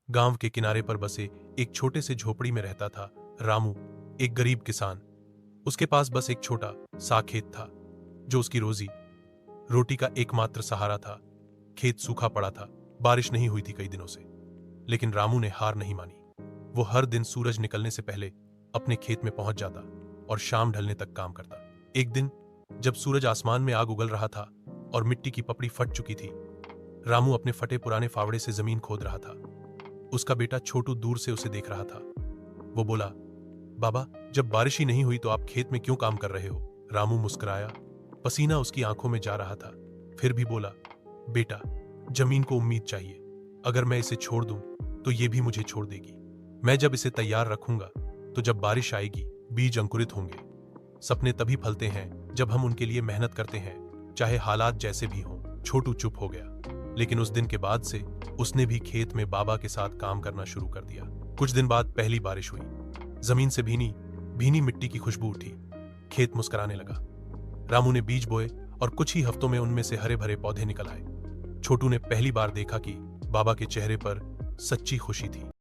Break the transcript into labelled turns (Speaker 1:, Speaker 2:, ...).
Speaker 1: गांव के किनारे पर बसे एक छोटे से झोपड़ी में रहता था रामू, एक गरीब किसान। उसके पास बस एक छोटा सा खेत था जो उसकी रोजी रोटी का एकमात्र सहारा था। खेत सूखा पड़ा था, बारिश नहीं हुई थी कई दिनों से, लेकिन रामू ने हार नहीं मानी। वो हर दिन सूरज निकलने से पहले अपने खेत में पहुंच जाता और शाम ढलने तक काम करता। एक दिन जब सूरज आसमान में आग उगल रहा था और मिट्टी की पपड़ी फट चुकी थी, रामू अपने फटे पुराने फावड़े से जमीन खोद रहा था। उसका बेटा छोटू दूर से उसे देख रहा था। वो बोला, बाबा, जब बारिश ही नहीं हुई तो आप खेत में क्यों काम कर रहे हो? रामू मुस्कुराया, पसीना उसकी आंखों में जा रहा था। फिर भी बोला, बेटा, जमीन को उम्मीद चाहिए। अगर मैं इसे छोड़ दूं तो ये भी मुझे छोड़ देगी। मैं जब इसे तैयार रखूंगा तो जब बारिश आएगी बीज अंकुरित होंगे। सपने तभी फलते हैं जब हम उनके लिए मेहनत करते हैं, चाहे हालात जैसे भी हों। छोटू चुप हो गया, लेकिन उस दिन के बाद से उसने भी खेत में बाबा के साथ काम करना शुरू कर दिया। कुछ दिन बाद पहली बारिश हुई। जमीन से भीनी भीनी मिट्टी की खुशबू उठी। खेत मुस्कुराने लगा। रामू ने बीज बोए और कुछ ही हफ्तों में उनमें से हरे भरे पौधे निकल आए। छोटू ने पहली बार देखा कि बाबा के चेहरे पर सच्ची खुशी थी।